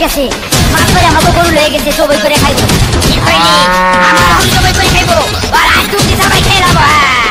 গেছে মাছ করে আমাকে গরু লয়ে গেছে সবাই করে খাইবো কি হয়নি আমার গরু সবাই করে খাইবো আর আজ তুমি সবাই খেয়ে যাবো